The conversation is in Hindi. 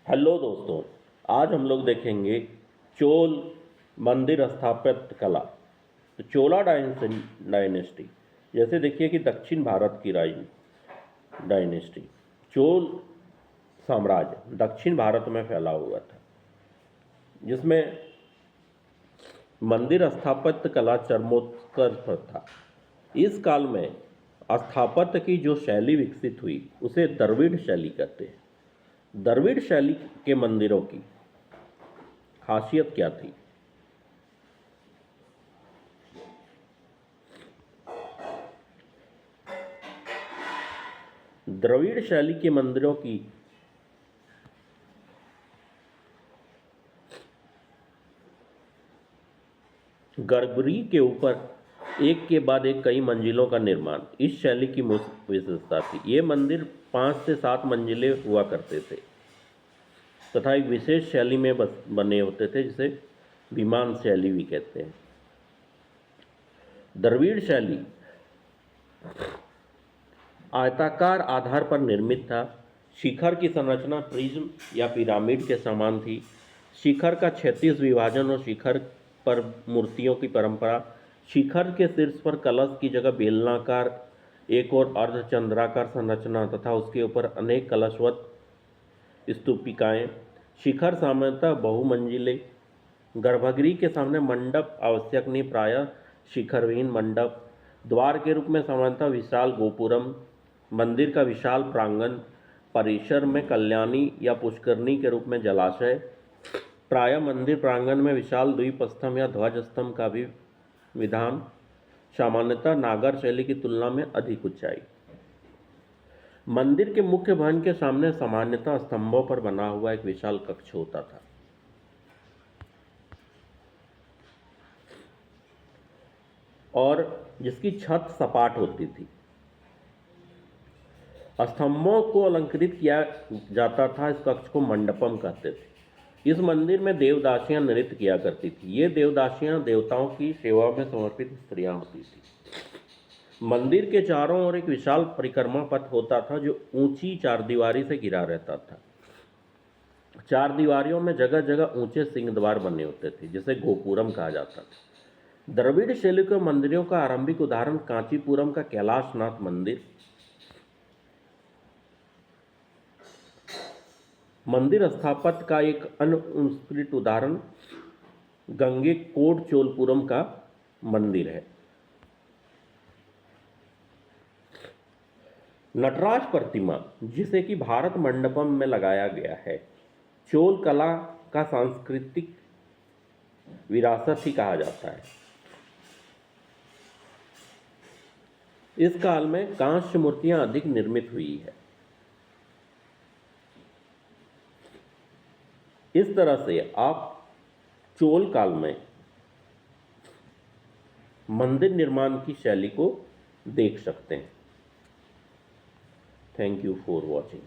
हेलो दोस्तों, आज हम लोग देखेंगे चोल मंदिर स्थापत्य कला। तो चोला डायनेस्टी, जैसे देखिए कि दक्षिण भारत की डायनेस्टी, चोल साम्राज्य दक्षिण भारत में फैला हुआ था, जिसमें मंदिर स्थापत्य कला चरमोत्कर्ष पर था। इस काल में स्थापत्य की जो शैली विकसित हुई उसे द्रविड़ शैली कहते हैं। द्रविड़ शैली के मंदिरों की खासियत क्या थी? द्रविड़ शैली के मंदिरों की गर्भगृह के ऊपर एक के बाद एक कई मंजिलों का निर्माण इस शैली की मुख्य विशेषता थी। ये मंदिर 5 से 7 मंजिले हुआ करते थे तथा एक विशेष शैली में बने होते थे, जिसे विमान शैली भी कहते हैं। द्रविड़ शैली आयताकार आधार पर निर्मित था। शिखर की संरचना प्रिज्म या पिरामिड के समान थी। शिखर का क्षैतिज विभाजन और शिखर पर मूर्तियों की परंपरा। शिखर के शीर्ष पर कलश की जगह बेलनाकार एक और अर्धचंद्राकार संरचना तथा उसके ऊपर अनेक कलशवत स्तूपिकाएं। शिखर सामान्यतः बहुमंजिले। गर्भगृह के सामने मंडप आवश्यक नहीं, प्रायः शिखरविहीन मंडप। द्वार के रूप में सामान्यतः विशाल गोपुरम। मंदिर का विशाल प्रांगण। परिसर में कल्याणी या पुष्करणी के रूप में जलाशय। प्रायः मंदिर प्रांगण में विशाल द्वीप स्तंभ या ध्वज स्तंभ का भी विधान। सामान्यतः नागर शैली की तुलना में अधिक ऊंचाई। मंदिर के मुख्य भवन के सामने सामान्यतः स्तंभों पर बना हुआ एक विशाल कक्ष होता था, और जिसकी छत सपाट होती थी। स्तंभों को अलंकृत किया जाता था। इस कक्ष को मंडपम कहते थे। इस मंदिर में देवदासियां नृत्य किया करती थी। ये देवदासियां देवताओं की सेवा में समर्पित स्त्रियां होती थी। मंदिर के चारों ओर एक विशाल परिक्रमा पथ होता था जो ऊंची चारदीवारी से घिरा रहता था। चार दीवारियों में जगह जगह ऊंचे सिंहद्वार बने होते थे, जिसे गोपुरम कहा जाता था। द्रविड़ शैली के मंदिरों का आरंभिक उदाहरण कांचीपुरम का कैलाशनाथ मंदिर। मंदिर स्थापत्य का एक अन्य उत्कृष्ट उदाहरण गंगैकोंडचोलपुरम का मंदिर है। नटराज प्रतिमा, जिसे कि भारत मंडपम में लगाया गया है, चोल कला का सांस्कृतिक विरासत ही कहा जाता है। इस काल में कांस्य मूर्तियां अधिक निर्मित हुई है। इस तरह से आप चोल काल में मंदिर निर्माण की शैली को देख सकते हैं। Thank you for watching.